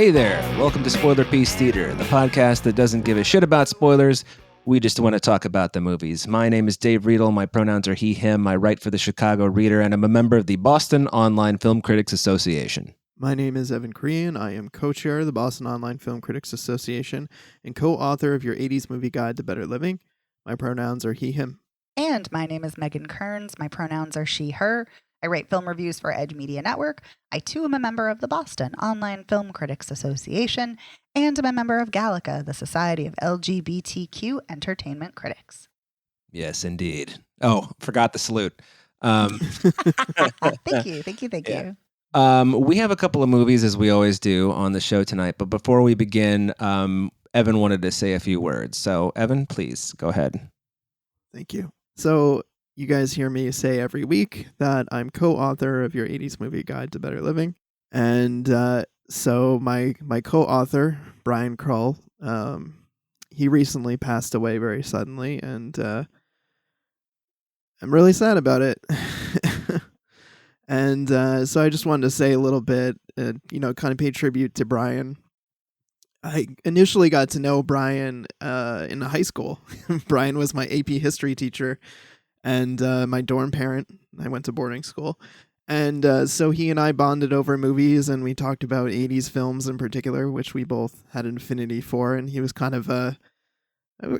Hey there, welcome to Spoiler Piece Theater, the podcast that doesn't give a shit about spoilers. We just want to talk about the movies. My name is Dave Riedel. My pronouns are he, him. I write for the Chicago Reader, and I'm a member of the Boston Online Film Critics Association. My name is Evan Korean. I am co-chair of the Boston Online Film Critics Association and co-author of your 80s Movie Guide to Better Living. My pronouns are he, him. And my name is Megan Kearns. My pronouns are she, her. I write film reviews for Edge Media Network. I, too, am a member of the Boston Online Film Critics Association, and I'm a member of Gallica, the Society of LGBTQ Entertainment Critics. Yes, indeed. Oh, forgot the salute. Thank you. We have a couple of movies, as we always do, on the show tonight. But before we begin, Evan wanted to say a few words. So, Evan, please go ahead. Thank you. So, you guys hear me say every week that I'm co-author of your 80s Movie Guide to Better Living. And so my co-author, Brian Krull, he recently passed away very suddenly, and I'm really sad about it. And so I just wanted to say a little bit, kind of pay tribute to Brian. I initially got to know Brian in high school. Brian was my AP history teacher and my dorm parent. I went to boarding school. And so he and I bonded over movies, and we talked about 80s films in particular, which we both had an affinity for. And he was kind of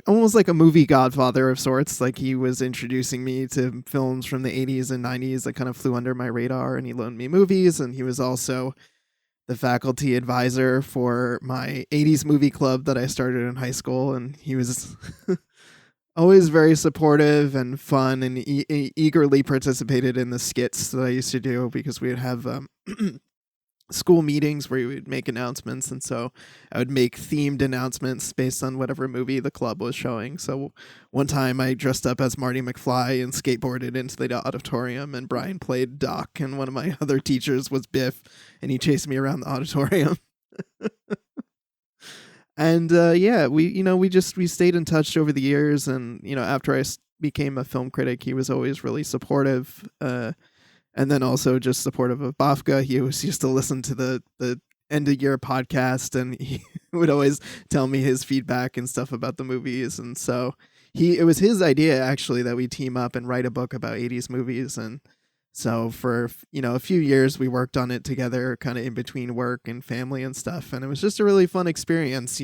almost like a movie godfather of sorts. Like, he was introducing me to films from the 80s and 90s that kind of flew under my radar, and he loaned me movies. And he was also the faculty advisor for my 80s movie club that I started in high school. And he was always very supportive and fun, and eagerly participated in the skits that I used to do, because we would have school meetings where we would make announcements, and so I would make themed announcements based on whatever movie the club was showing. So one time I dressed up as Marty McFly and skateboarded into the auditorium, and Brian played Doc, and one of my other teachers was Biff, and he chased me around the auditorium. And we stayed in touch over the years, and after I became a film critic, he was always really supportive, and then also just supportive of BAFTA. He always used to listen to the end of year podcast, and he would always tell me his feedback and stuff about the movies. And so it was his idea, actually, that we team up and write a book about 80s movies. And so for a few years we worked on it together, kind of in between work and family and stuff, and it was just a really fun experience,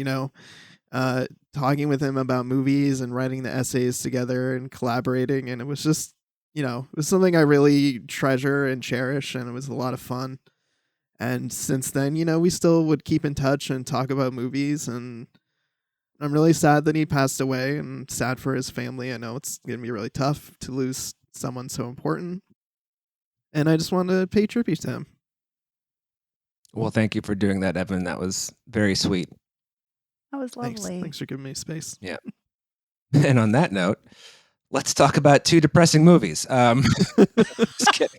talking with him about movies and writing the essays together and collaborating. And it was just, it was something I really treasure and cherish, and it was a lot of fun. And since then, we still would keep in touch and talk about movies, and I'm really sad that he passed away, and sad for his family. I know it's going to be really tough to lose someone so important. And I just wanted to pay tribute to him. Well, thank you for doing that, Evan. That was very sweet. That was lovely. Thanks for giving me space. Yeah. And on that note, let's talk about two depressing movies. Just kidding.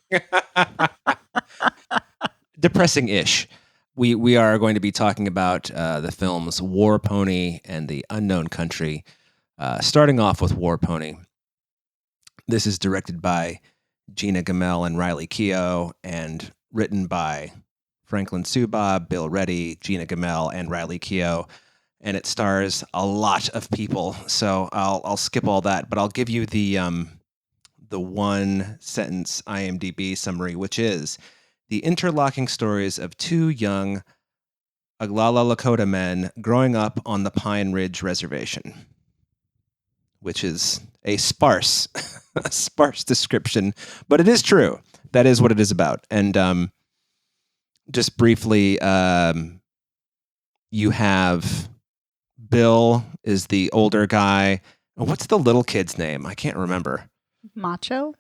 Depressing-ish. We are going to be talking about the films War Pony and The Unknown Country. Starting off with War Pony. This is directed by Gina Gamel and Riley Keough, and written by Franklin Subob, Bill Reddy, Gina Gamel, and Riley Keough. And it stars a lot of people, so I'll skip all that, but I'll give you the one sentence IMDb summary, which is: the interlocking stories of two young Oglala Lakota men growing up on the Pine Ridge Reservation, which is a sparse description, but it is true. That is what it is about. And just briefly, you have Bill is the older guy. What's the little kid's name? I can't remember. Macho.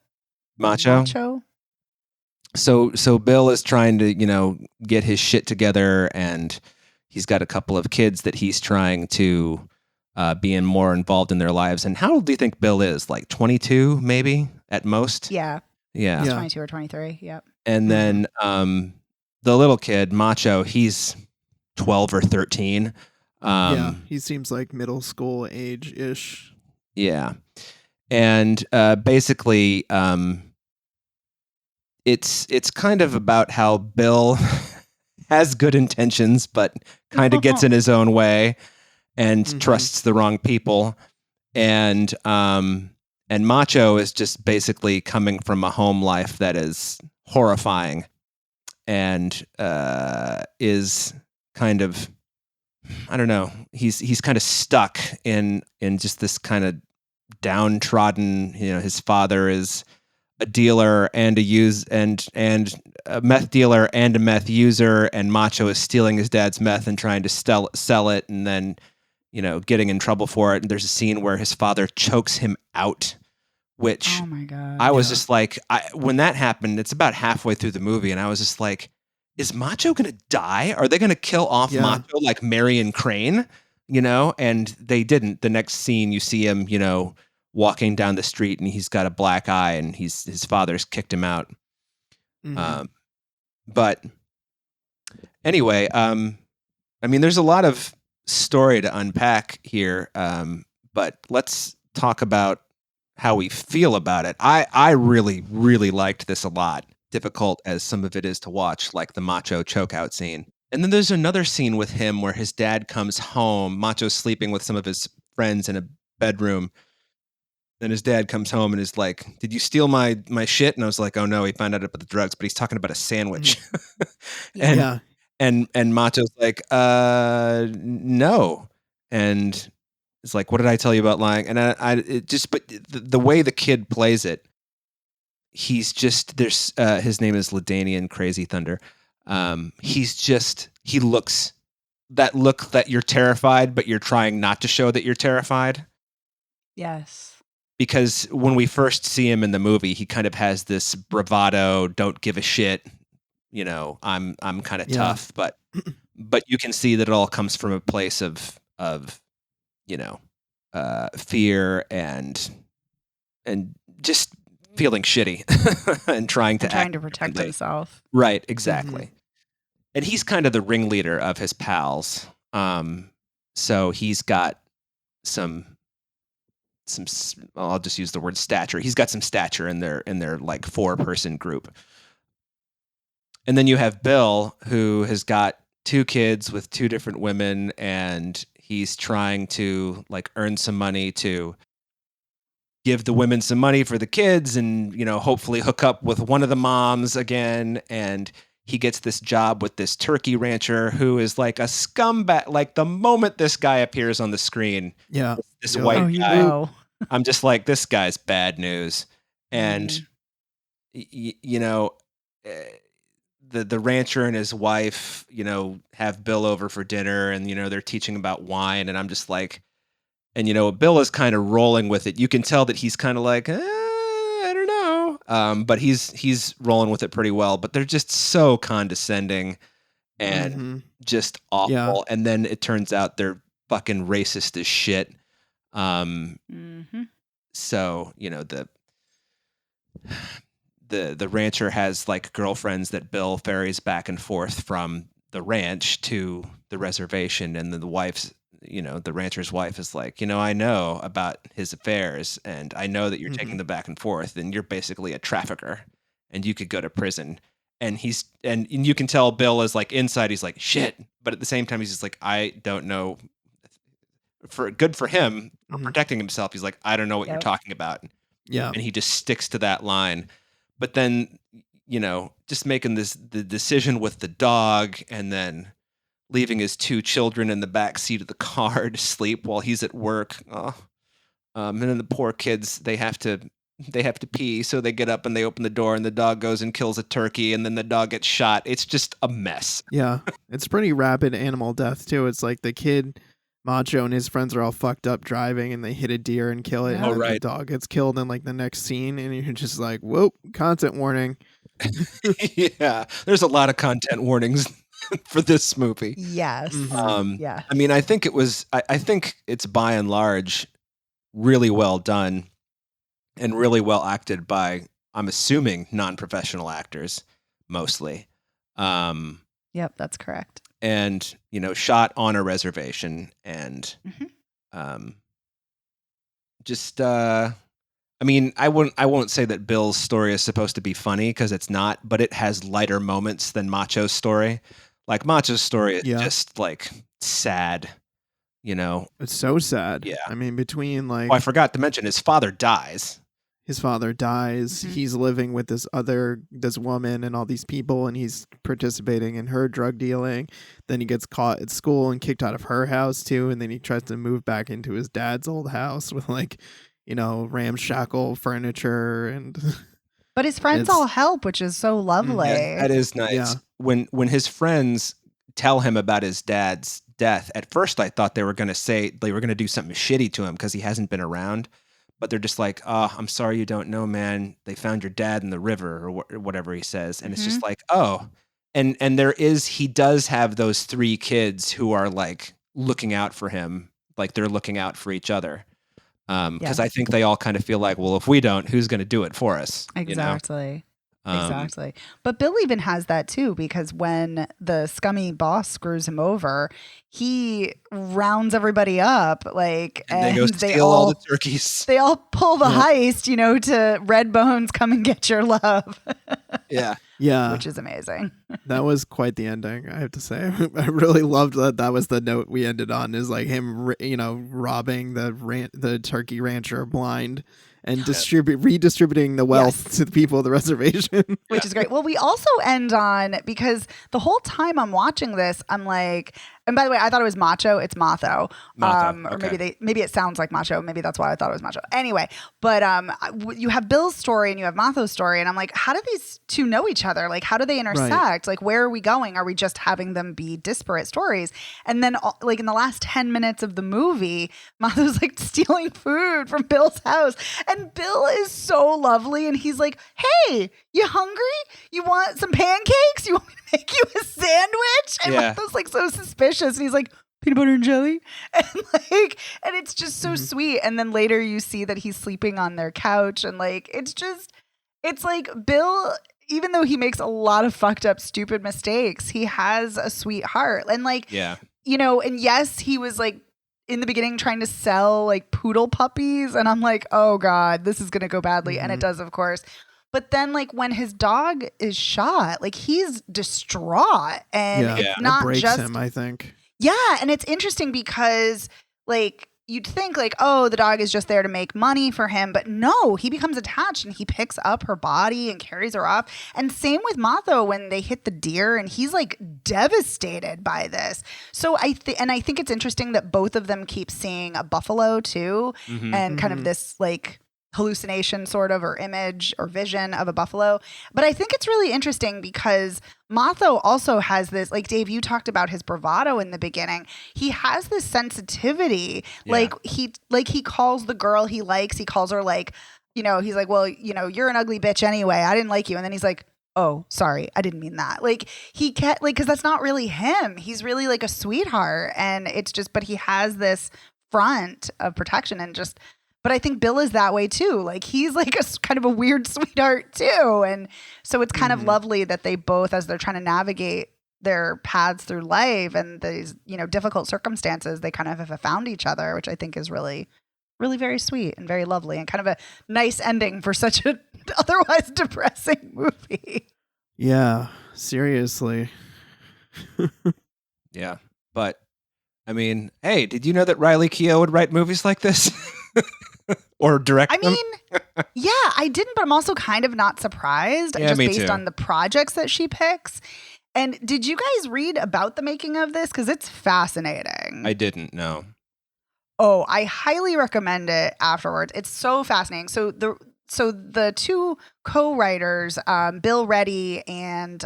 So Bill is trying to, get his shit together, and he's got a couple of kids that he's trying to being more involved in their lives. And how old do you think Bill is? Like 22, maybe at most? Yeah. Yeah. 22 or 23. Yep. And then the little kid, Macho, he's 12 or 13. He seems like middle school age-ish. Yeah. And basically, it's kind of about how Bill has good intentions, but kind of gets in his own way and Mhm. trusts the wrong people. And Macho is just basically coming from a home life that is horrifying and is kind of, I don't know, he's kind of stuck in just this kind of downtrodden, his father is a dealer and a meth dealer and a meth user, and Macho is stealing his dad's meth and trying to sell it, and then getting in trouble for it. And there's a scene where his father chokes him out, which Oh my God. I was Yeah. just like, when that happened, it's about halfway through the movie, and I was just like, is Macho gonna die? Are they gonna kill off Yeah. Macho like Marion Crane? And they didn't. The next scene, you see him, walking down the street, and he's got a black eye, and his father's kicked him out. Mhm. But anyway, I mean, there's a lot of story to unpack here, but let's talk about how we feel about it. I really, really liked this a lot. Difficult as some of it is to watch, like the Macho chokeout scene. And then there's another scene with him where his dad comes home. Macho's sleeping with some of his friends in a bedroom. Then his dad comes home and is like, "Did you steal my shit?" And I was like, "Oh no, he found out about the drugs." But he's talking about a sandwich. and Yeah. and Macho's like, no. And it's like, what did I tell you about lying? And but the way the kid plays it, he's just, his name is Ladanian Crazy Thunder. He looks that look that you're terrified, but you're trying not to show that you're terrified. Yes. Because when we first see him in the movie, he kind of has this bravado, don't give a shit, I'm kind of Yeah. tough, but you can see that it all comes from a place of fear and just feeling shitty and trying to Trying act to protect differently. himself. Right, exactly. And he's kind of the ringleader of his pals. So he's got some I'll just use the word stature. He's got some stature in their like 4-person group. And then you have Bill, who has got 2 kids with 2 different women, and he's trying to like earn some money to give the women some money for the kids and, hopefully hook up with one of the moms again. And he gets this job with this turkey rancher who is like a scumbag. Like the moment this guy appears on the screen, Yeah. this Yeah. white Oh, you guy, know. I'm just like, this guy's bad news. And, Mhm. The rancher and his wife, have Bill over for dinner, and, they're teaching about wine. And I'm just like, and, Bill is kind of rolling with it. You can tell that he's kind of like, I don't know. But he's rolling with it pretty well. But they're just so condescending and Mhm. just awful. Yeah. And then it turns out they're fucking racist as shit. Mhm. So, the rancher has like girlfriends that Bill ferries back and forth from the ranch to the reservation, and then the wife's, the rancher's wife is like, I know about his affairs, and I know that you're taking them back and forth, and you're basically a trafficker, and you could go to prison. And and you can tell Bill is like inside, he's like, shit, but at the same time, he's just like, I don't know. Good for him for protecting himself. He's like, I don't know what you're Yep. talking about. Yeah. And he just sticks to that line. But then, just making the decision with the dog, and then leaving his 2 children in the back seat of the car to sleep while he's at work. And then the poor kids, they have to pee, so they get up and they open the door, and the dog goes and kills a turkey, and then the dog gets shot. It's just a mess. Yeah. It's pretty rapid animal death too. It's like the kid Macho and his friends are all fucked up driving, and they hit a deer and kill it. Yeah. And Oh, then the right. dog gets killed in like the next scene, and you're just like, whoa, content warning. Yeah, there's a lot of content warnings for this movie. Yes. Mhm. Yeah. I mean, I think I think it's by and large really well done and really well acted by, I'm assuming, non-professional actors mostly. Yep, that's correct. And, shot on a reservation, and Mhm. just I mean, I won't say that Bill's story is supposed to be funny, because it's not, but it has lighter moments than Macho's story. Like Macho's story is Yeah. just like sad, you know. It's so sad. Yeah. I mean, between like Oh, I forgot to mention his father dies. his father dies, Mhm. he's living with this woman and all these people, and he's participating in her drug dealing. Then he gets caught at school and kicked out of her house too, and then he tries to move back into his dad's old house with like, ramshackle furniture and But his friends It's- all help, which is so lovely. That is nice. Yeah. When his friends tell him about his dad's death, at first I thought they were going to say they were going to do something shitty to him because he hasn't been around. But they're just like, "Oh, I'm sorry you don't know, man. They found your dad in the river," or whatever he says, and it's just like, "Oh," and he does have those 3 kids who are like looking out for him, like they're looking out for each other. Because I think they all kind of feel like, well, if we don't, who's going to do it for us? you know? Exactly. Um, Exactly. But Bill even has that too, because when the scummy boss screws him over, he rounds everybody up, like, And they go and steal all the turkeys. they all pull the Yeah. heist, to Red Bones, come and get your love, Yeah. yeah, which is amazing. that was quite the ending, I have to say. I really loved that was the note we ended on, is like him robbing the turkey rancher blind and redistributing the wealth to the people of the reservation. Which is great. Well, we also end on, because the whole time I'm watching this, I'm like, and by the way, I thought it was Macho. It's Matho. Matho, Or okay. maybe it sounds like Macho. Maybe that's why I thought it was Macho. Anyway, but you have Bill's story and you have Matho's story, and I'm like, how do these two know each other? Like, how do they intersect? Like, where are we going? Are we just having them be disparate stories? And then, like, in the last 10 minutes of the movie, Matho's like stealing food from Bill's house, and Bill is so lovely, and he's like, "Hey, you hungry? You want some pancakes? You want me to make you a sandwich?" And Yeah. Matho's like so suspicious, and he's like, "Peanut butter and jelly," and it's just so sweet. And then later you see that he's sleeping on their couch, and like it's like Bill, even though he makes a lot of fucked up stupid mistakes, he has a sweet heart. And like, Yeah. and yes, he was like in the beginning trying to sell like poodle puppies, and I'm like, oh god, this is gonna go badly. And it does, of course. But then, like, when his dog is shot, like, he's distraught, and Yeah. it's Yeah. not It breaks just him, I think. yeah, and it's interesting because, like, you'd think, like, oh, the dog is just there to make money for him. But no, he becomes attached and he picks up her body and carries her off. And same with Matho when they hit the deer, and he's, like, devastated by this. So I think it's interesting that both of them keep seeing a buffalo, too, Mhm. and kind of this, like, hallucination sort of, or image or vision of a buffalo. But I think it's really interesting because Matho also has this, like, Dave, you talked about his bravado in the beginning. He has this sensitivity. Yeah. Like he calls the girl he likes, he calls her, like, he's like, well, you're an ugly bitch anyway. I didn't like you. And then he's like, oh, sorry, I didn't mean that. Like, he can't, like, because that's not really him. He's really like a sweetheart. And it's just, but he has this front of protection and just, but I think Bill is that way too. Like, he's like a kind of a weird sweetheart too. And so it's kind of lovely that they both, as they're trying to navigate their paths through life and these, difficult circumstances, they kind of have found each other, which I think is really, really very sweet and very lovely, and kind of a nice ending for such an otherwise depressing movie. Yeah, seriously. Yeah. But I mean, hey, did you know that Riley Keough would write movies like this? Or direct I them? mean, yeah, I didn't, but I'm also kind of not surprised, Yeah, just me based too. on the projects that she picks. And did you guys read about the making of this? Because it's fascinating. I didn't know. Oh, I highly recommend it afterwards. It's so fascinating. So the two co-writers, Bill Reddy and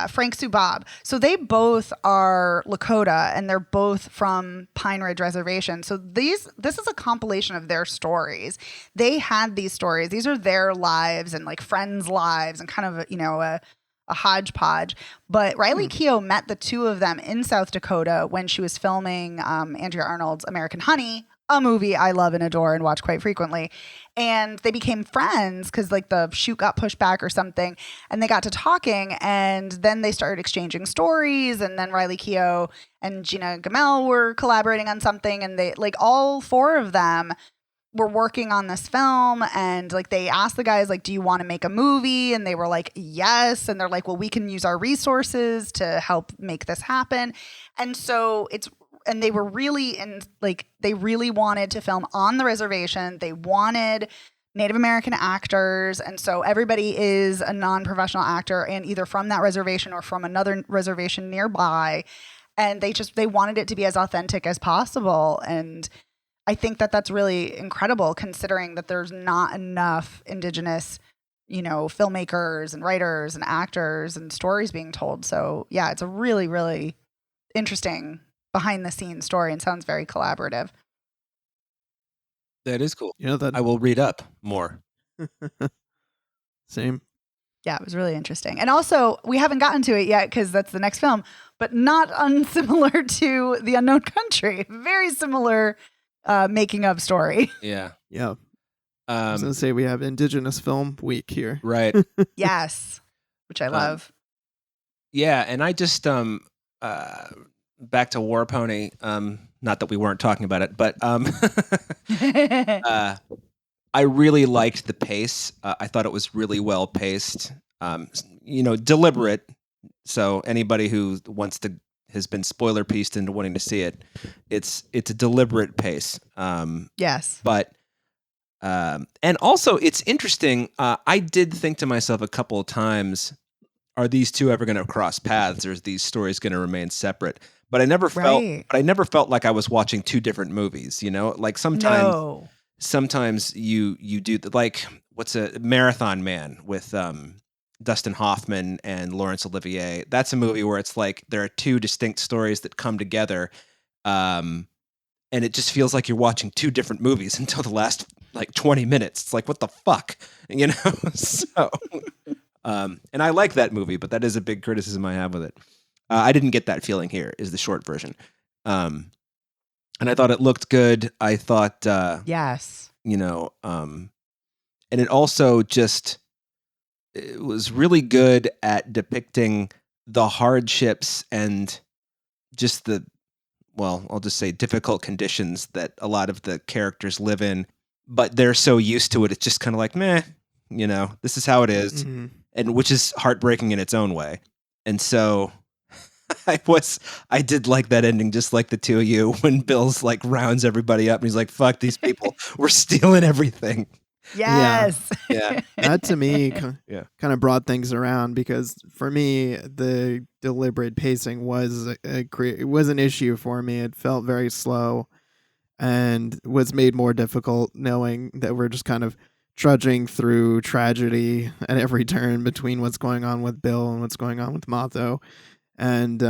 Frank Subab. So they both are Lakota, and they're both from Pine Ridge Reservation. So this is a compilation of their stories. They had these stories. These are their lives and like friends' lives, and kind of a hodgepodge. But Riley Keough met the two of them in South Dakota when she was filming Andrea Arnold's American Honey, a movie I love and adore and watch quite frequently. And they became friends because like the shoot got pushed back or something, and they got to talking, and then they started exchanging stories. And then Riley Keough and Gina Gamel were collaborating on something, and they, like, all four of them were working on this film, and like they asked the guys like, do you want to make a movie? And they were like, yes. And they're like, well, we can use our resources to help make this happen. And so and they were really they really wanted to film on the reservation. They wanted Native American actors. And so everybody is a non-professional actor and either from that reservation or from another reservation nearby. And they wanted it to be as authentic as possible. And I think that that's really incredible considering that there's not enough Indigenous, filmmakers and writers and actors and stories being told. So yeah, it's a really, really interesting behind the scenes story and sounds very collaborative. That is cool. That I will read up more. Same. Yeah, it was really interesting. And also, we haven't gotten to it yet because that's the next film, but not unsimilar to The Unknown Country. Very similar making of story. Yeah. Yeah. I was going to say we have Indigenous Film Week here. Right. Yes, which I love. Yeah, and I just back to War Pony. Not that we weren't talking about it, but I really liked the pace. I thought it was really well paced. Deliberate. So anybody who has been spoiler pieced into wanting to see it, it's a deliberate pace. Yes. But and also it's interesting. I did think to myself a couple of times, are these two ever going to cross paths, or is these stories going to remain separate? But I never felt like I was watching two different movies. Like sometimes you do like what's a Marathon Man with Dustin Hoffman and Laurence Olivier. That's a movie where it's like there are two distinct stories that come together, and it just feels like you're watching two different movies until the last like 20 minutes. It's like, what the fuck, So, and I like that movie, but that is a big criticism I have with it. I didn't get that feeling here. Is the short version, and I thought it looked good. I thought, yes, and it also it was really good at depicting the hardships and just I'll just say difficult conditions that a lot of the characters live in, but they're so used to it. It's just kind of like, meh, this is how it is, and which is heartbreaking in its own way. And so I did like that ending, just like the two of you, when Bill's like rounds everybody up and he's like, fuck these people, we're stealing everything. Yes. Yeah. That to me kind of brought things around, because for me, the deliberate pacing was an issue for me. It felt very slow and was made more difficult knowing that we're just kind of trudging through tragedy at every turn between what's going on with Bill and what's going on with Matho. And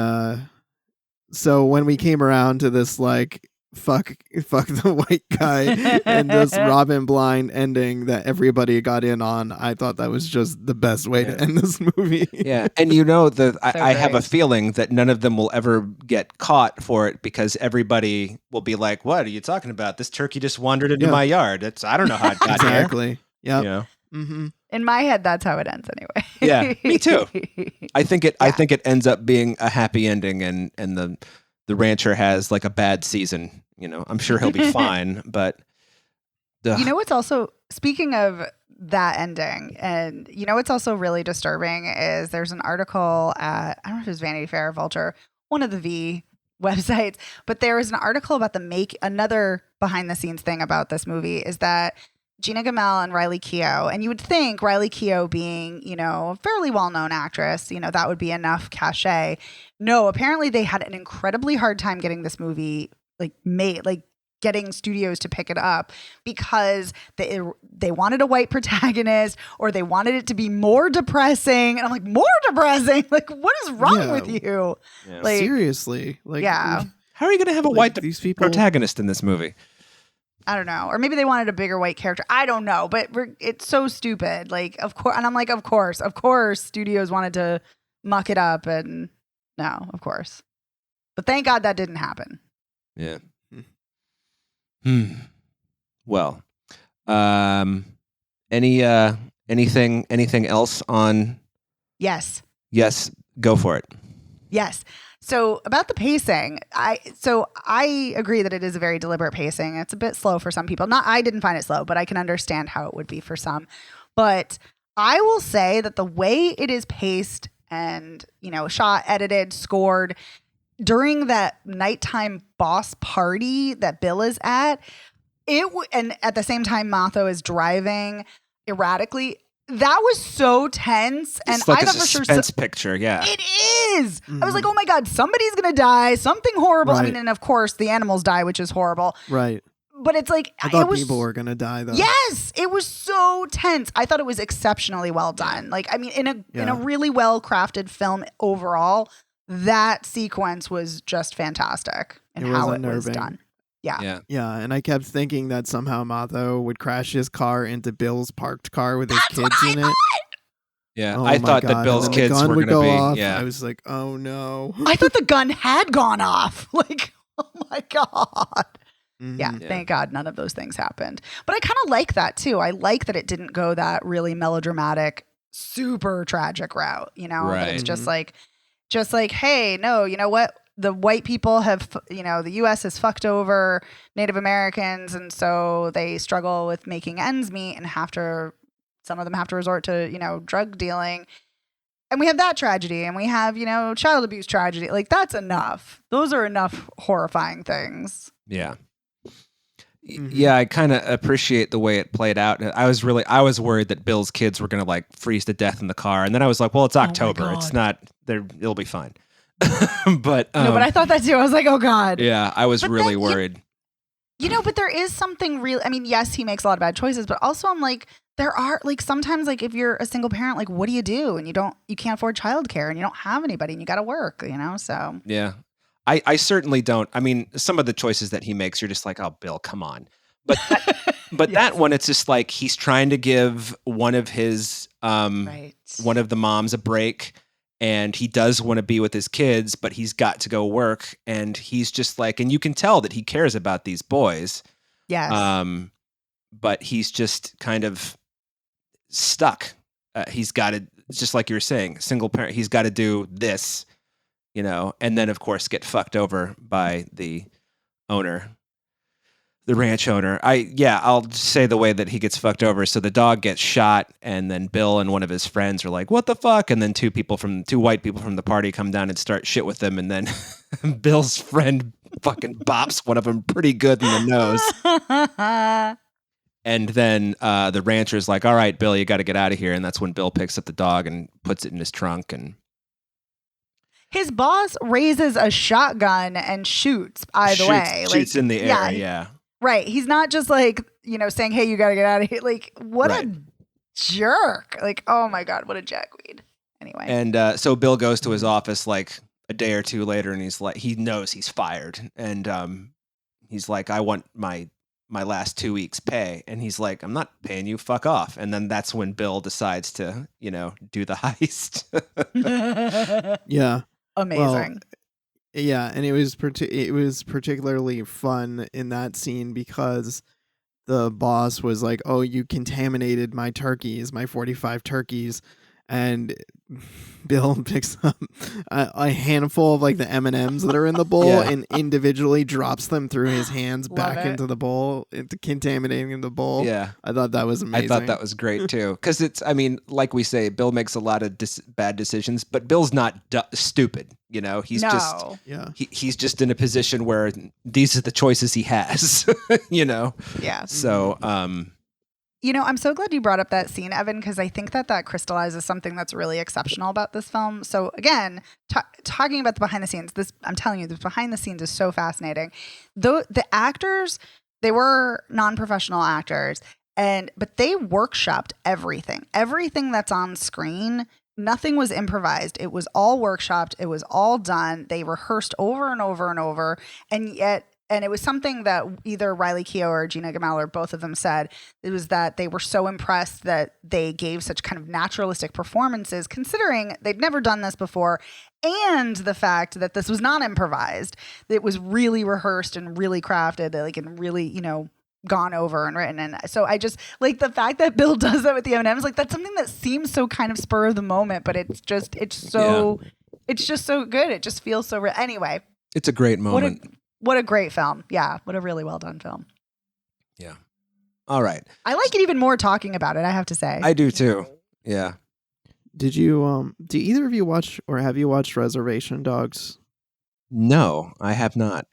so when we came around to this like fuck the white guy and this Robin Blind ending that everybody got in on, I thought that was just the best way to end this movie. Yeah, and I have a feeling that none of them will ever get caught for it, because everybody will be like, "What are you talking about? This turkey just wandered into my yard. I don't know how it got exactly. here." Yeah. Mm-hmm. In my head, that's how it ends anyway. Yeah, me too. I think it ends up being a happy ending, and the rancher has like a bad season. I'm sure he'll be fine, but what's also, speaking of that ending, and what's also really disturbing is there's an article at, I don't know if it was Vanity Fair or Vulture, one of the V websites, but there was an article about another behind the scenes thing about this movie is that Gina Gamel and Riley Keough, and you would think Riley Keough being, a fairly well-known actress, that would be enough cachet. No, apparently they had an incredibly hard time getting this movie made, getting studios to pick it up, because they wanted a white protagonist, or they wanted it to be more depressing. And I'm like, more depressing? Like, what is wrong with you? Yeah. Seriously. Yeah. How are you going to have a white these people protagonist in this movie? I don't know. Or maybe they wanted a bigger white character. I don't know. But it's so stupid. Of course. And I'm like, of course, studios wanted to muck it up. And no, of course. But thank God that didn't happen. Yeah. Well, anything else on? Yes. Yes. Go for it. Yes. So about the pacing, I agree that it is a very deliberate pacing. It's a bit slow for some people. I didn't find it slow, but I can understand how it would be for some. But I will say that the way it is paced and, shot, edited, scored during that nighttime boss party that Bill is at, and at the same time Matho is driving erratically. That was so tense, and It's like I a thought for sure suspense picture. Yeah, it is. I was like, oh my God, somebody's gonna die, something horrible. I Right. mean, and of course the animals die, which is horrible. Right. But it's like I thought it was, people were gonna die though. Yes, it was so tense. I thought it was exceptionally well done. Like, I mean, in a Yeah. really well crafted film overall, that sequence was just fantastic in It how was it was unnerving. done. Yeah. yeah. Yeah, and I kept thinking that somehow Matho would crash his car into Bill's parked car with his That's what kids I in it. thought. Yeah, Oh I my thought God. that Bill's And then kids the gun were would going to go be. off. Yeah, I was like, oh no. I thought the gun had gone off. Like, oh my God. Yeah, Mhm. Yeah. thank God none of those things happened. But I kind of like that too. I like that it didn't go that really melodramatic, super tragic route, That Right. it's Mhm. just like, hey, no, you know what? The white people have, the U.S. has fucked over Native Americans, and so they struggle with making ends meet, and some of them have to resort to, drug dealing. And we have that tragedy, and we have, child abuse tragedy. Like, that's enough. Those are enough horrifying things. yeah. Mhm. Yeah, I kind of appreciate the way it played out. I was worried that Bill's kids were going to like freeze to death in the car, and then I was like, well, it's my October. It's God. not. It'll be fine. But No, but I thought that too. I was like, oh God. yeah, I was But really then worried. But there is something real. I mean, yes, he makes a lot of bad choices, but also I'm like, there are like sometimes like if you're a single parent, like what do you do? And you can't afford childcare and you don't have anybody and you got to work, so. Yeah. I certainly don't. I mean, some of the choices that he makes, you're just like, oh, Bill, come on. But that one, it's just like he's trying to give one of his Right. one of the moms a break, and he does want to be with his kids, but he's got to go work, and he's just like, and you can tell that he cares about these boys, Yes. but he's just kind of stuck. He's got to, just like you were saying, single parent. He's got to do this, and then of course get fucked over by the owner. The ranch owner. I'll say the way that he gets fucked over. So the dog gets shot, and then Bill and one of his friends are like, "What the fuck?" And then two white people from the party come down and start shit with them, and then Bill's friend fucking bops one of them pretty good in the nose. And then the rancher's like, "All right, Bill, you got to get out of here." And that's when Bill picks up the dog and puts it in his trunk. And His boss raises a shotgun and shoots either way. shoots in the air. yeah, Yeah. Right. He's not just like, saying, hey, you got to get out of here. Like, what Right. a jerk. Like, oh my God, what a jackweed. Anyway. And so Bill goes to his office like a day or two later, and he's like, he knows he's fired, and he's like, I want my last 2 weeks' pay, and he's like, I'm not paying you, fuck off. And then that's when Bill decides to, do the heist. Yeah. Amazing. Yeah, and it was particularly fun in that scene because the boss was like, "Oh, you contaminated my turkeys, my 45 turkeys," and Bill picks up a handful of like the M&Ms that are in the bowl Yeah. and individually drops them through his hands Love back it. into the bowl, contaminating the bowl. Yeah. I thought that was amazing. I thought that was great too. Because like we say, Bill makes a lot of bad decisions, but Bill's not stupid. He's just, no. Yeah. he's just in a position where these are the choices he has, Yeah. So, I'm so glad you brought up that scene, Evan, because I think that crystallizes something that's really exceptional about this film. So again, talking about the behind the scenes, I'm telling you, the behind the scenes is so fascinating. The actors, they were non-professional actors, but they workshopped everything that's on screen. Nothing was improvised. It was all workshopped. It was all done. They rehearsed over and over and over, and it was something that either Riley Keough or Gina Gamal or both of them said. It was that they were so impressed that they gave such kind of naturalistic performances, considering they'd never done this before, and the fact that this was not improvised. It was really rehearsed and really crafted, and really, gone over and written. And so I just like the fact that Bill does that with the M&Ms. Like, that's something that seems so kind of spur of the moment, but it's so It's just so good. It just feels so real. Anyway, It's a great moment. what a great film. Yeah, what a really well done film. Yeah. All right. I like it even more talking about it, I have to say. I do too. Yeah. Did you do either of you watch or have you watched Reservation Dogs? No, I have not.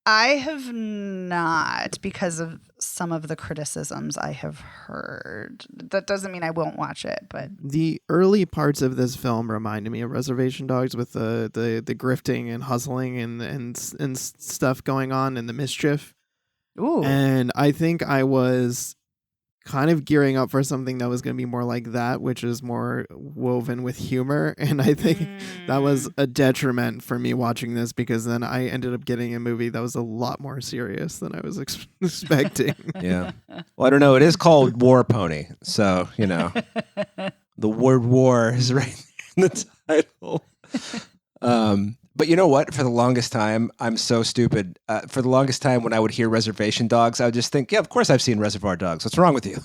I have not, because of some of the criticisms I have heard. That doesn't mean I won't watch it, but The early parts of this film reminded me of Reservation Dogs with the grifting and hustling and stuff going on and the mischief. ooh. And I think I was kind of gearing up for something that was going to be more like that, which is more woven with humor. And I think that was a detriment for me watching this, because then I ended up getting a movie that was a lot more serious than I was expecting. Yeah. Well, I don't know. It is called War Pony. So, the word war is right in the title. But you know what? For the longest time, I'm so stupid. For the longest time, when I would hear Reservation Dogs, I would just think, yeah, of course I've seen Reservoir Dogs. What's wrong with you?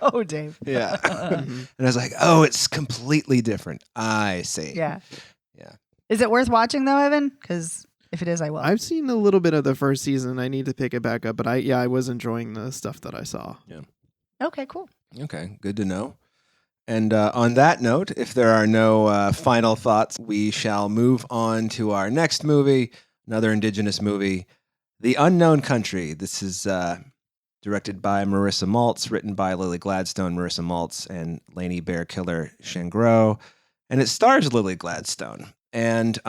Oh, Dave. Yeah. Mhm. And I was like, oh, it's completely different. I see. Yeah. Yeah. Is it worth watching though, Evan? Because if it is, I will. I've seen a little bit of the first season. I need to pick it back up, but I was enjoying the stuff that I saw. Okay, cool. Okay. Good to know. And on that note, if there are no final thoughts, we shall move on to our next movie, another Indigenous movie, The Unknown Country. This is directed by Marissa Maltz, written by Lily Gladstone, Marissa Maltz, and Lainey Bearkiller Shangro. And it stars Lily Gladstone. And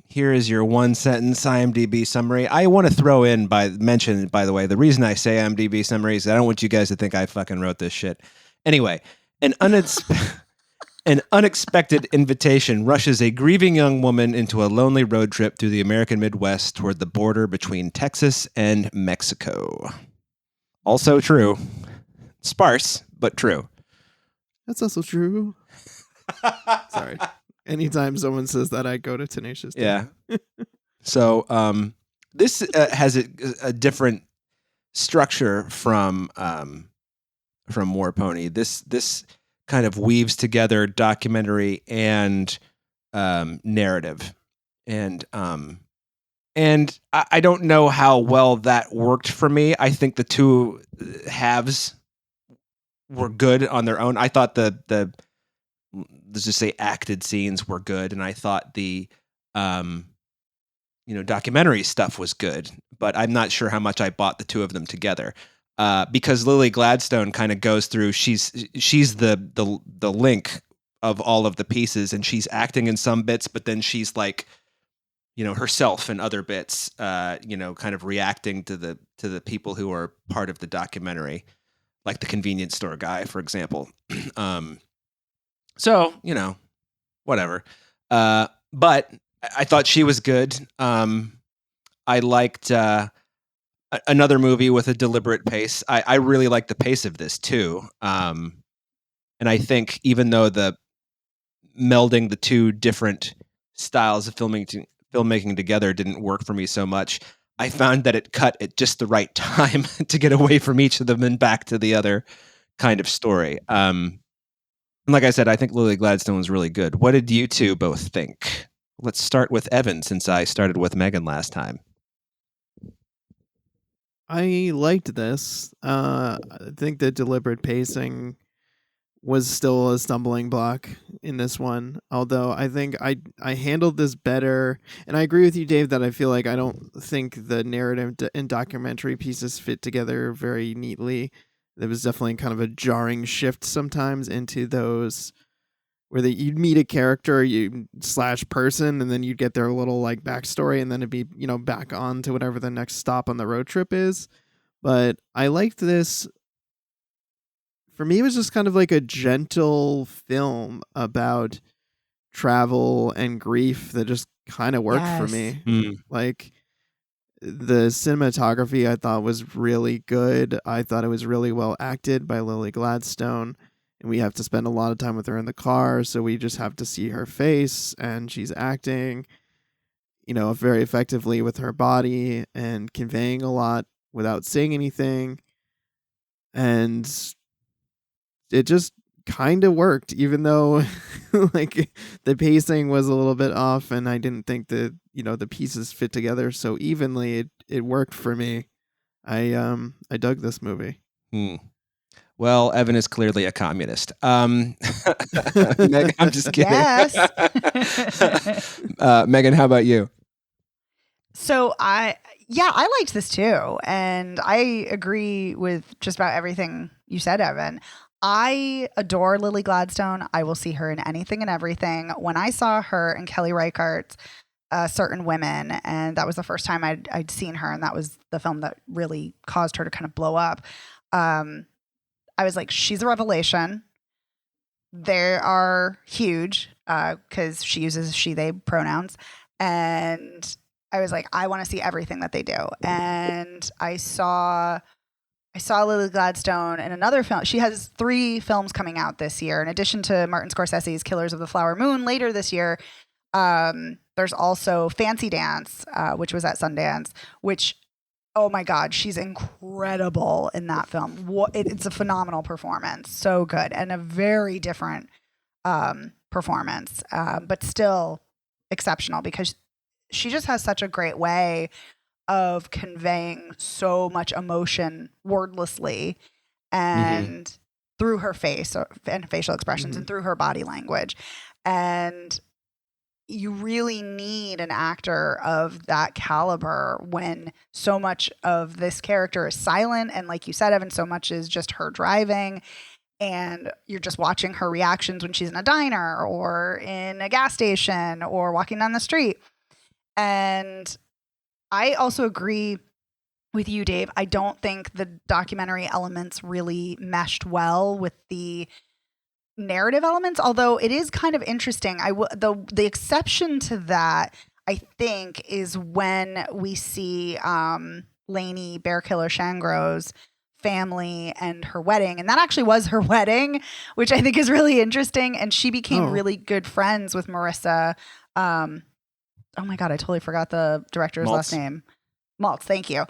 here is your one-sentence IMDb summary. I want to throw in, mention, by the way, the reason I say IMDb summary is I don't want you guys to think I fucking wrote this shit. Anyway, an unexpected invitation rushes a grieving young woman into a lonely road trip through the American Midwest toward the border between Texas and Mexico. Also true. Sparse, but true. That's also true. Sorry. Anytime someone says that, I go to Tenacious D. Yeah. So this has a different structure from War Pony. This kind of weaves together documentary and narrative, and I don't know how well that worked for me. I think the two halves were good on their own. I thought the let's just say acted scenes were good, and I thought the documentary stuff was good, but I'm not sure how much I bought the two of them together. Because Lily Gladstone kind of goes through, she's the link of all of the pieces, and she's acting in some bits, but then she's like, herself in other bits, kind of reacting to the people who are part of the documentary, like the convenience store guy, for example. So, whatever. But I thought she was good. I liked another movie with a deliberate pace. I really like the pace of this too. And I think even though the melding the two different styles of filmmaking together didn't work for me so much, I found that it cut at just the right time to get away from each of them and back to the other kind of story. And like I said, I think Lily Gladstone was really good. What did you two both think? Let's start with Evan, since I started with Megan last time. I liked this. I think the deliberate pacing was still a stumbling block in this one. Although I think I handled this better. And I agree with you, Dave, that I feel like I don't think the narrative and documentary pieces fit together very neatly. There was definitely kind of a jarring shift sometimes into those where you'd meet a character / person, and then you'd get their little like backstory, and then it'd be, back on to whatever the next stop on the road trip is. But I liked this. For me, it was just kind of like a gentle film about travel and grief that just kind of worked for Yes. me. Like, the cinematography I thought was really good. I thought it was really well acted by Lily Gladstone. And we have to spend a lot of time with her in the car, so we just have to see her face, and she's acting, very effectively with her body and conveying a lot without saying anything. And it just kind of worked, even though like the pacing was a little bit off, and I didn't think that the pieces fit together so evenly. It worked for me. I dug this movie. Well, Evan is clearly a communist. Meg, I'm just kidding. Yes. Megan, how about you? So I liked this too. And I agree with just about everything you said, Evan. I adore Lily Gladstone. I will see her in anything and everything. When I saw her and Kelly Reichardt's Certain Women, and that was the first time I'd seen her, and that was the film that really caused her to kind of blow up. I was like, she's a revelation. They are huge because she uses she, they pronouns. And I was like, I want to see everything that they do. And I saw Lily Gladstone in another film. She has 3 films coming out this year. In addition to Martin Scorsese's Killers of the Flower Moon later this year, there's also Fancy Dance, which was at Sundance, which, oh my God, she's incredible in that film. It's a phenomenal performance. So good. And a very different performance, but still exceptional because she just has such a great way of conveying so much emotion wordlessly and through her face and facial expressions and through her body language. And you really need an actor of that caliber when so much of this character is silent. And like you said, Evan, so much is just her driving. And you're just watching her reactions when she's in a diner or in a gas station or walking down the street. And I also agree with you, Dave. I don't think the documentary elements really meshed well with the narrative elements, although it is kind of interesting. The exception to that, I think, is when we see Leni Bearkiller Shangro's family and her wedding. And that actually was her wedding, which I think is really interesting. And she became really good friends with Marissa. Oh my God, I totally forgot the director's last name. Maltz, thank you.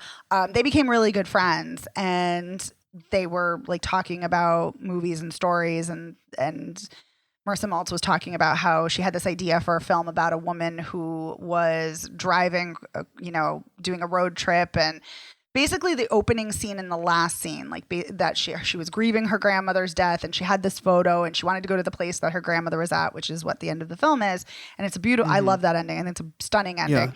They became really good friends, and they were like talking about movies and stories, and Marissa Maltz was talking about how she had this idea for a film about a woman who was driving, doing a road trip, and basically the opening scene and the last scene, like that she was grieving her grandmother's death, and she had this photo, and she wanted to go to the place that her grandmother was at, which is what the end of the film is, and it's a beautiful. I love that ending, and it's a stunning ending.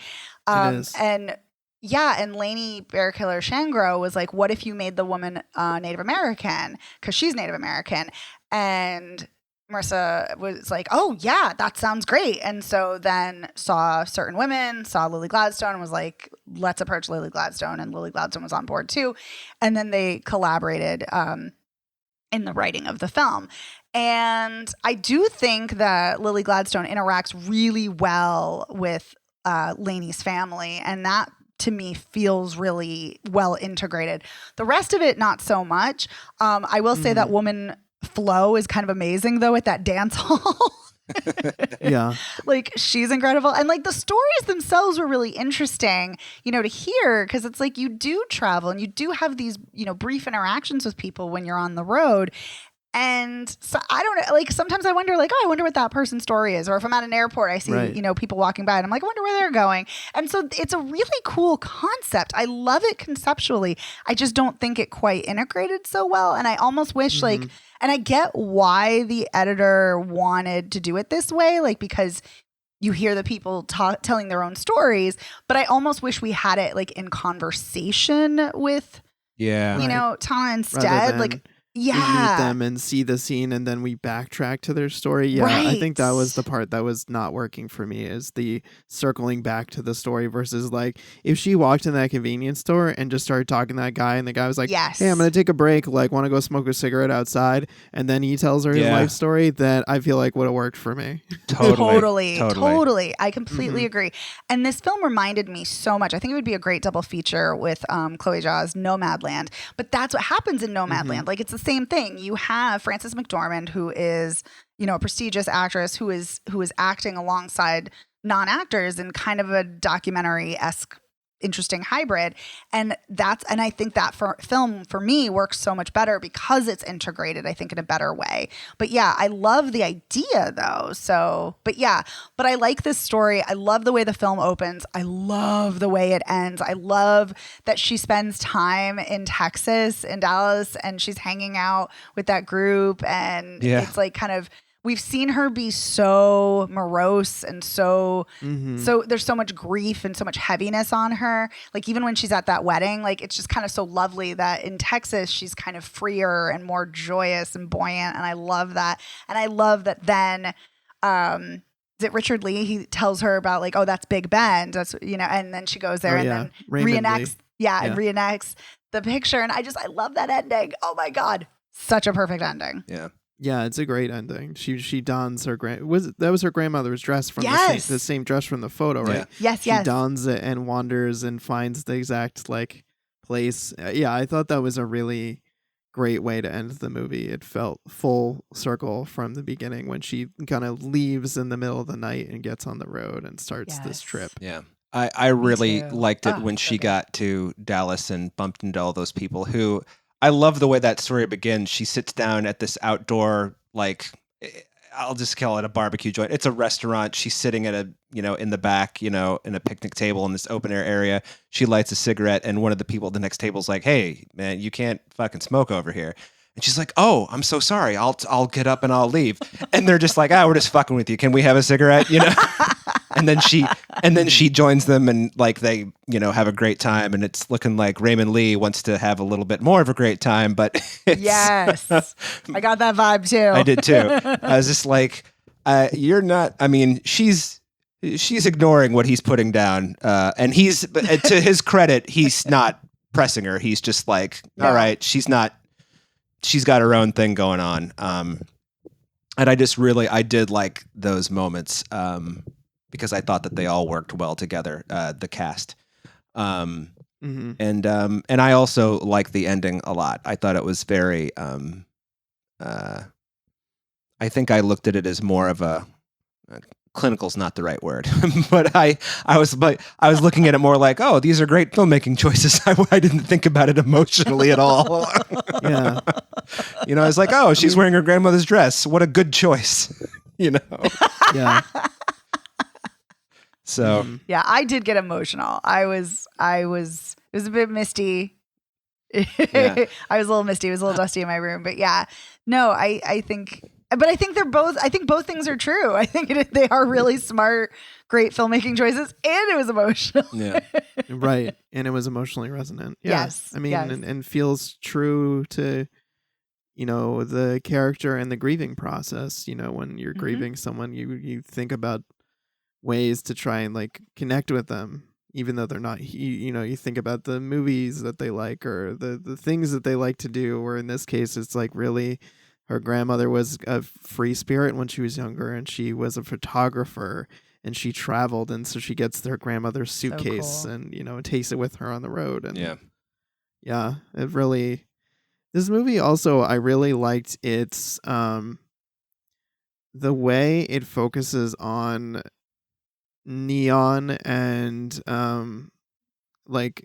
Yeah, it is. And Leni Bearkiller Shangro was like, what if you made the woman Native American? Because she's Native American. And Marissa was like, oh, yeah, that sounds great. And so then saw Certain Women, saw Lily Gladstone, and was like, let's approach Lily Gladstone. And Lily Gladstone was on board too. And then they collaborated in the writing of the film. And I do think that Lily Gladstone interacts really well with Leni's family. And that, to me, feels really well integrated. The rest of it, not so much. I will say that woman Flo is kind of amazing, though, at that dance hall. Yeah. Like, she's incredible. And like the stories themselves were really interesting, to hear, because it's like you do travel and you do have these, brief interactions with people when you're on the road. And so I don't know, like sometimes I wonder, like, I wonder what that person's story is. Or if I'm at an airport, I see, people walking by and I'm like, I wonder where they're going. And so it's a really cool concept. I love it conceptually. I just don't think it quite integrated so well. And I almost wish and I get why the editor wanted to do it this way, like because you hear the people telling their own stories, but I almost wish we had it like in conversation with, Tana instead. Like, we meet them and see the scene and then we backtrack to their story. Yeah, right. I think that was the part that was not working for me, is the circling back to the story versus like if she walked in that convenience store and just started talking to that guy and the guy was like, yes, hey, I'm going to take a break, like want to go smoke a cigarette outside, and then he tells her his life story, that I feel like would have worked for me. Totally. I completely agree. And this film reminded me so much. I think it would be a great double feature with Chloe Zhao's Nomadland, but that's what happens in Nomadland. Like it's the same thing. You have Frances McDormand, who is, a prestigious actress who is acting alongside non-actors in kind of a documentary-esque interesting hybrid. And I think that film for me works so much better because it's integrated, I think, in a better way. But yeah, I love the idea though. So, but I like this story. I love the way the film opens. I love the way it ends. I love that she spends time in Texas, in Dallas, and she's hanging out with that group. And it's like kind of, we've seen her be so morose and so there's so much grief and so much heaviness on her. Like even when she's at that wedding, like it's just kind of so lovely that in Texas she's kind of freer and more joyous and buoyant. And I love that. And I love that then is it Richard Lee? He tells her about like, oh, that's Big Bend. That's, you know, and then she goes there then reenacts and reenacts the picture. And I love that ending. Oh my God. Such a perfect ending. Yeah. Yeah, it's a great ending. She dons her that was her grandmother's dress from the same dress from the photo, right? Yes, she dons it and wanders and finds the exact like place. Yeah, I thought that was a really great way to end the movie. It felt full circle from the beginning when she kind of leaves in the middle of the night and gets on the road and starts this trip. Yeah. I really liked it when she got to Dallas and bumped into all those people who I love the way that story begins. She sits down at this outdoor, like, I'll just call it a barbecue joint. It's a restaurant. She's sitting at in the back, in a picnic table in this open air area. She lights a cigarette and one of the people at the next table is like, "Hey, man, you can't fucking smoke over here." And she's like, "Oh, I'm so sorry. I'll get up and I'll leave." And they're just like, "Ah, we're just fucking with you. Can we have a cigarette?" And then she joins them and like they, have a great time. And it's looking like Raymond Lee wants to have a little bit more of a great time, but yes, I got that vibe too. I did too. I was just like, you're not, I mean, she's ignoring what he's putting down. And to his credit, he's not pressing her. He's just like, all right, she's got her own thing going on. And I did like those moments. Because I thought that they all worked well together, the cast. And I also like the ending a lot. I thought it was very, I think I looked at it as more of a clinical's not the right word, but I was looking at it more like, oh, these are great filmmaking choices. I didn't think about it emotionally at all. Yeah. I was like, oh, she's wearing her grandmother's dress. What a good choice. Yeah. So yeah, I did get emotional. It was a bit misty. I was a little misty. It was a little dusty in my room, but yeah, no, I think both things are true. I think they are really smart, great filmmaking choices, and it was emotional. Yeah. Right. And it was emotionally resonant. Yeah. Yes. I mean, and feels true to, the character and the grieving process. When you're grieving someone, you think about ways to try and like connect with them, even though they're not, you think about the movies that they like or the things that they like to do, or in this case, it's like really her grandmother was a free spirit when she was younger and she was a photographer and she traveled. And so she gets their grandmother's suitcase so cool. and, takes it with her on the road. And yeah, it really, this movie also, I really liked its, the way it focuses on neon and like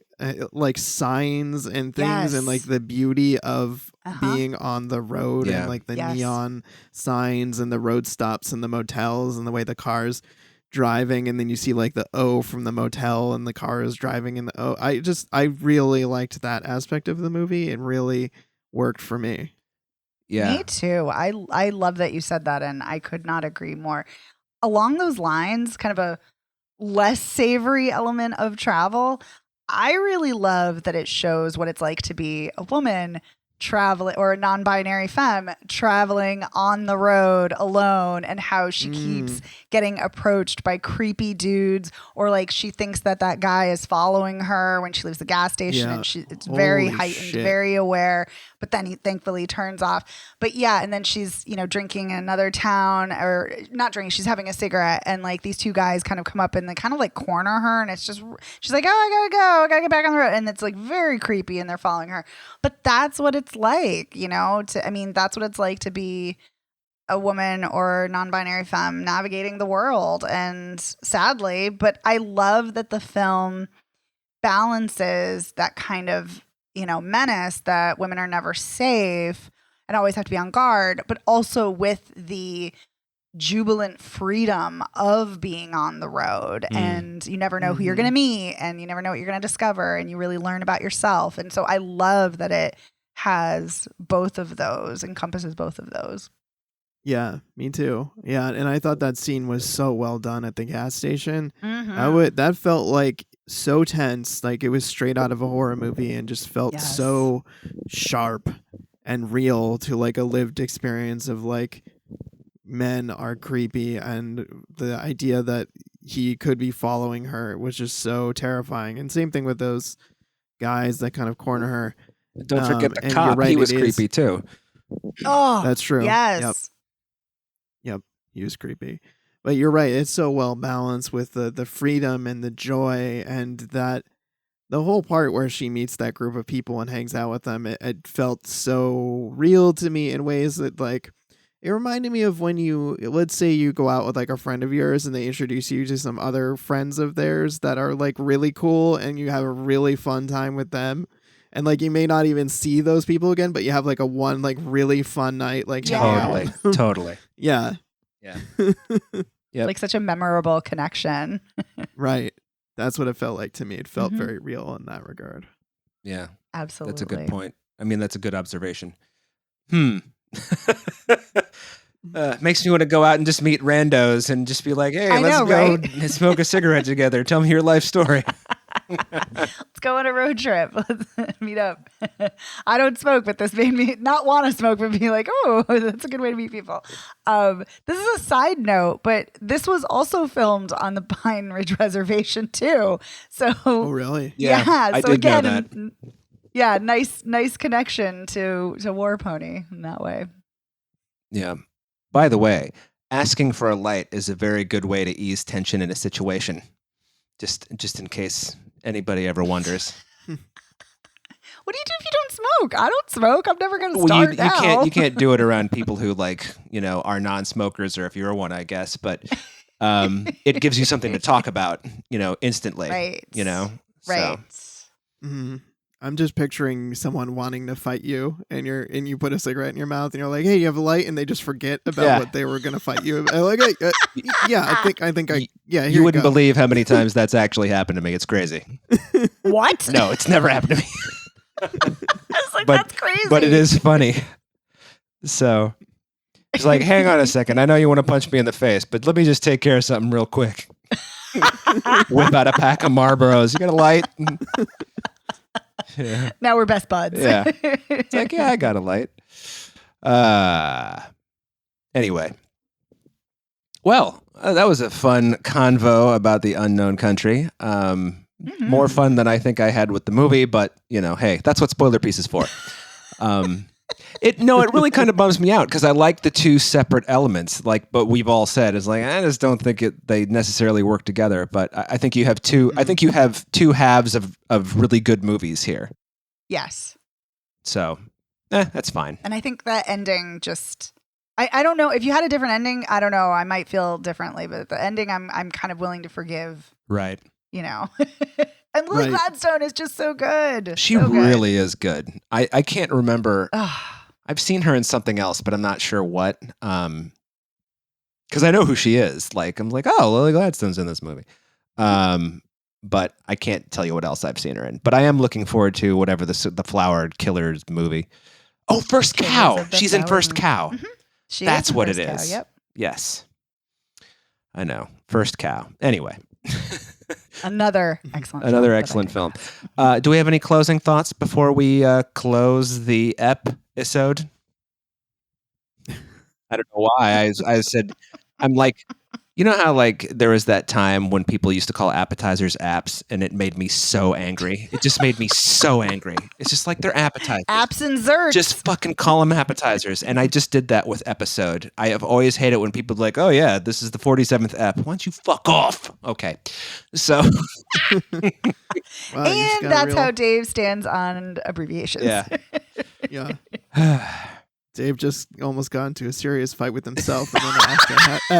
signs and things and like the beauty of being on the road and like the neon signs and the road stops and the motels and the way the cars driving, and then you see like the O from the motel and the car is driving in the O. I really liked that aspect of the movie. It really worked for me. Yeah. Me too. I love that you said that, and I could not agree more. Along those lines, kind of a less savory element of travel, I really love that it shows what it's like to be a woman traveling, or a non-binary femme traveling on the road alone, and how she keeps getting approached by creepy dudes, or like she thinks that guy is following her when she leaves the gas station, and it's very heightened, very aware, but then he thankfully turns off. But yeah, and then she's drinking in another town, or not drinking, she's having a cigarette, and like these two guys kind of come up and they kind of like corner her, and it's just, she's like, oh, I gotta get back on the road, and it's like very creepy, and they're following her. But that's what it's like, that's what it's like to be a woman or non-binary femme navigating the world. And sadly, but I love that the film balances that kind of, menace that women are never safe and always have to be on guard, but also with the jubilant freedom of being on the road. And you never know who you're going to meet, and you never know what you're going to discover, and you really learn about yourself. And so I love that it has both of those, encompasses both of those. Yeah, me too. Yeah, and I thought that scene was so well done at the gas station. Mhm. That felt like so tense, like it was straight out of a horror movie, and just felt Yes. so sharp and real to like a lived experience of like men are creepy, and the idea that he could be following her was just so terrifying. And same thing with those guys that kind of corner her. Don't forget the and you're cop. right, He was it is- creepy too. Oh, That's true. yes. Yep, he was creepy. But you're right, it's so well balanced with the freedom and the joy, and that the whole part where she meets that group of people and hangs out with them, it felt so real to me in ways that like it reminded me of when let's say you go out with like a friend of yours and they introduce you to some other friends of theirs that are like really cool, and you have a really fun time with them. And like you may not even see those people again, but you have like a one like really fun night, like Yeah. hanging out with them. Totally. Yeah. Yeah. Yep. Like such a memorable connection. Right. That's what it felt like to me. It felt Mhm. very real in that regard. Yeah. Absolutely. That's a good point. I mean, that's a good observation. Makes me want to go out and just meet randos and just be like, hey, I let's know, go right? smoke a cigarette together. Tell me your life story. Let's go on a road trip. Let's meet up. I don't smoke, but this made me not want to smoke, but be like, oh, that's a good way to meet people. This is a side note, but this was also filmed on the Pine Ridge Reservation too. So, Oh, really? Yeah, I so did know again, yeah, nice connection to War Pony in that way. Yeah. By the way, asking for a light is a very good way to ease tension in a situation. Just in case anybody ever wonders. What do you do if you don't smoke? I don't smoke. I'm never going to Well, start you now. can't do it around people who like, are non-smokers, or if you're one, I guess, but it gives you something to talk about, instantly. Right. So- Right. Hmm. I'm just picturing someone wanting to fight you, and you put a cigarette in your mouth, and you're like, "Hey, you have a light," and they just forget about Yeah. what they were gonna fight you. I'm like, yeah, I think yeah. Here You wouldn't go. believe how many times that's actually happened to me. It's crazy. What? No, it's never happened to me. I was like, But- that's crazy. But it is funny. So it's like, hang on a second. I know you want to punch me in the face, but let me just take care of something real quick. Whip out a pack of Marlboros. You got a light? Yeah. Now we're best buds. Yeah. It's like, yeah, I got a light. Anyway. Well, that was a fun convo about the unknown country. Mhm. More fun than I think I had with the movie, but hey, that's what Spoiler Piece is for. It really kind of bums me out because I like the two separate elements. But we've all said is like I just don't think they necessarily work together. But I think you have two. I think you have two halves of really good movies here. Yes. So, that's fine. And I think that ending just I don't know if you had a different ending, I don't know, I might feel differently, but the ending I'm kind of willing to forgive, Right. And Lily Right. Gladstone is just so good. She So good. really is good. I can't remember. Ugh. I've seen her in something else, but I'm not sure what. Because I know who she is. Like I'm like, oh, Lily Gladstone's in this movie. But I can't tell you what else I've seen her in. But I am looking forward to whatever the Flower Killers movie. Oh, First Killers Cow. of the She's in Flower First Moon. Cow. Mhm. She That's is in what it First Cow, is. Yep. Yes. I know. First Cow. Anyway. Another excellent Another film that I excellent did film. have. Do we have any closing thoughts before we close the episode? I don't know why. I said, I'm like, you know how like there was that time when people used to call appetizers apps, and it made me so angry. It just made me so angry. It's just like they're appetizers. Apps and Zerts. Just fucking call them appetizers. And I just did that with episode. I have always hated when people are like, oh yeah, this is the 47th ep. Why don't you fuck off? Okay. So Wow, you just and got that's real- how Dave stands on abbreviations. yeah. Yeah. Dave just almost got into a serious fight with himself, and then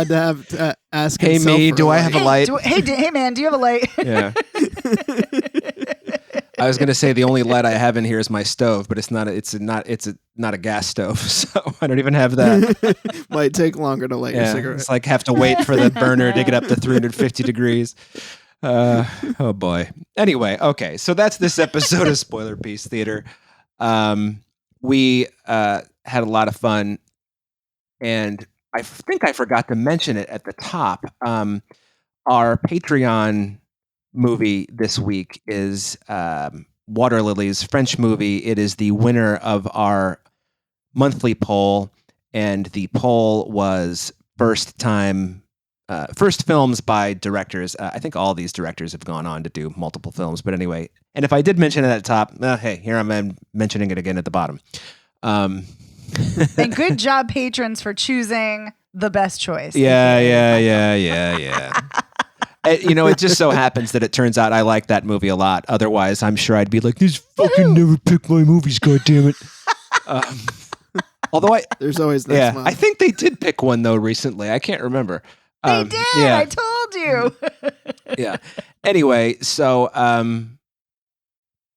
had to ask Hey, himself me, for do a I have a light. light? Hey man, do you have a light? Yeah. I was going to say the only light I have in here is my stove, but it's not a gas stove, so I don't even have that. Might take longer to light your Yeah, cigarette. it's like have to wait for the burner to get up to 350 degrees. Oh boy. Anyway, okay, so that's this episode of Spoiler Piece Theater. We had a lot of fun, and I think I forgot to mention it at the top. Our Patreon movie this week is Water Lilies, French movie. It is the winner of our monthly poll, and the poll was first films by directors. I think all these directors have gone on to do multiple films, but anyway. And if I did mention it at the top, hey, here I'm mentioning it again at the bottom. And good job, patrons, for choosing the best choice. Yeah. It just so happens that it turns out I like that movie a lot. Otherwise, I'm sure I'd be like, "These fucking never pick my movies, goddammit." Although There's always next month. I think they did pick one though recently. I can't remember. They did. Yeah. I told you. Yeah. Anyway, so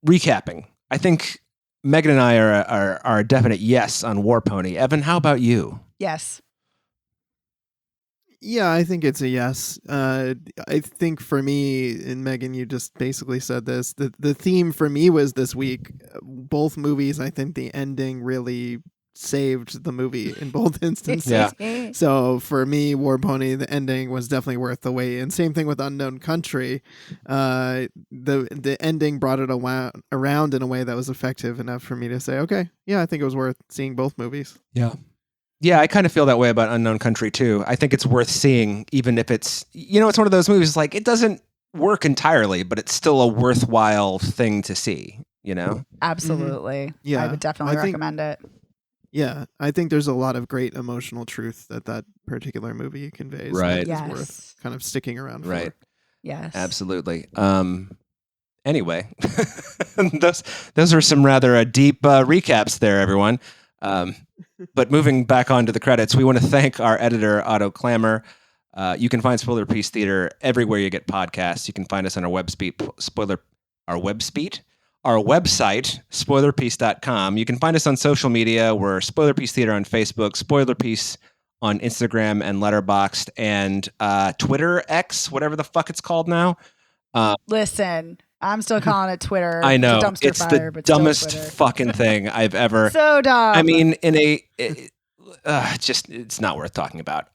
recapping, I think Megan and I are a definite yes on War Pony. Evan, how about you? Yes. Yeah, I think it's a yes. I think for me, and Megan, you just basically said this, the theme for me was this week, both movies, I think the ending really saved the movie in both instances. Yeah. So for me, War Pony, the ending was definitely worth the wait. And same thing with Unknown Country. The ending brought it around in a way that was effective enough for me to say, okay, yeah, I think it was worth seeing both movies. Yeah. Yeah, I kind of feel that way about Unknown Country too. I think it's worth seeing, even if it's one of those movies like it doesn't work entirely, but it's still a worthwhile thing to see, Absolutely. Mm-hmm. Yeah. I would definitely recommend it. Yeah, I think there's a lot of great emotional truth that particular movie conveys. Right. That is worth kind of sticking around Right. for. Yes. Absolutely. Anyway, those are some rather deep recaps there, everyone. But moving back onto the credits, we want to thank our editor, Otto Clammer. You can find Spoiler Piece Theater everywhere you get podcasts. You can find us on our website, spoilerpiece.com. You can find us on social media. We're Spoiler Piece Theater on Facebook, Spoiler Piece on Instagram and Letterboxd, and Twitter, X, whatever the fuck it's called now. Listen, I'm still calling it Twitter. I know. It's a dumpster fire, the but still dumbest Twitter. fucking thing I've ever. So dumb. I mean, it's not worth talking about.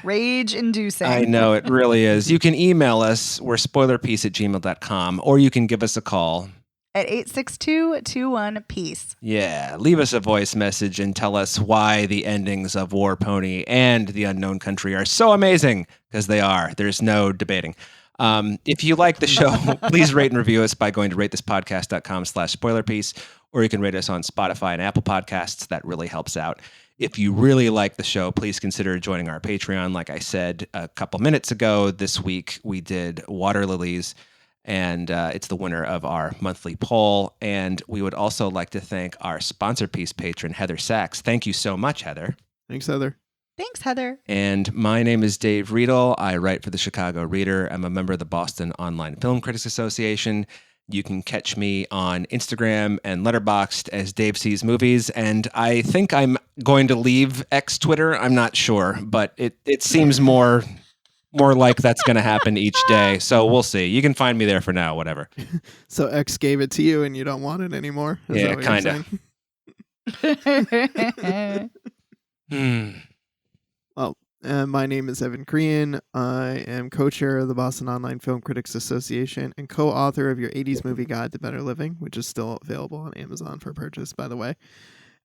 Rage inducing. I know, it really is. You can email us. We're spoilerpiece@gmail.com, or you can give us a call. At 862-21-PEACE. Yeah, leave us a voice message and tell us why the endings of War Pony and The Unknown Country are so amazing, because they are. There's no debating. If you like the show, please rate and review us by going to ratethispodcast.com/spoilerpiece, or you can rate us on Spotify and Apple Podcasts. That really helps out. If you really like the show, please consider joining our Patreon. Like I said a couple minutes ago, this week we did Water Lilies, and it's the winner of our monthly poll. And we would also like to thank our sponsor piece patron, Heather Sachs. Thank you so much, Heather. Thanks, Heather. Thanks, Heather. And my name is Dave Riedel. I write for the Chicago Reader. I'm a member of the Boston Online Film Critics Association. You can catch me on Instagram and Letterboxd as Dave Sees Movies. And I think I'm going to leave X Twitter. I'm not sure, but it seems more like that's going to happen each day. So we'll see. You can find me there for now, whatever. So X gave it to you and you don't want it anymore? Yeah, kind of. Well, my name is Evan Crean. I am co-chair of the Boston Online Film Critics Association and co-author of your 80s Movie Guide to Better Living, which is still available on Amazon for purchase, by the way.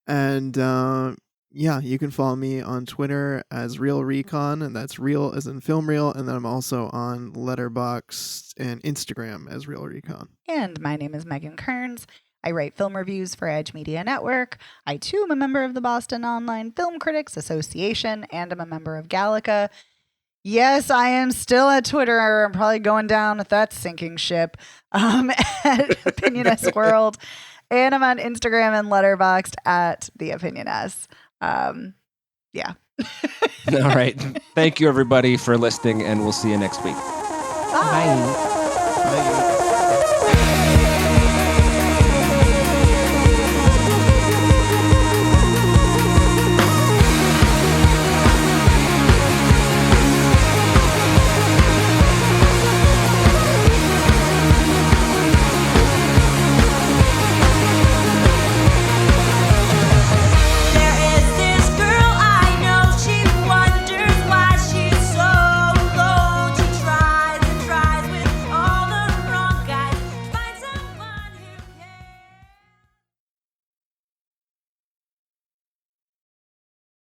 And yeah, you can follow me on Twitter as Real Recon, and that's real as in film reel. And then I'm also on Letterboxd and Instagram as Real Recon. And my name is Megan Kearns. I write film reviews for Edge Media Network. I, too, am a member of the Boston Online Film Critics Association, and I'm a member of Gallica. Yes, I am still at Twitter. I'm probably going down with that sinking ship at Opinion S World. And I'm on Instagram and Letterboxd at The Opinion S. Yeah. All right. Thank you, everybody, for listening, and we'll see you next week. Bye. Bye.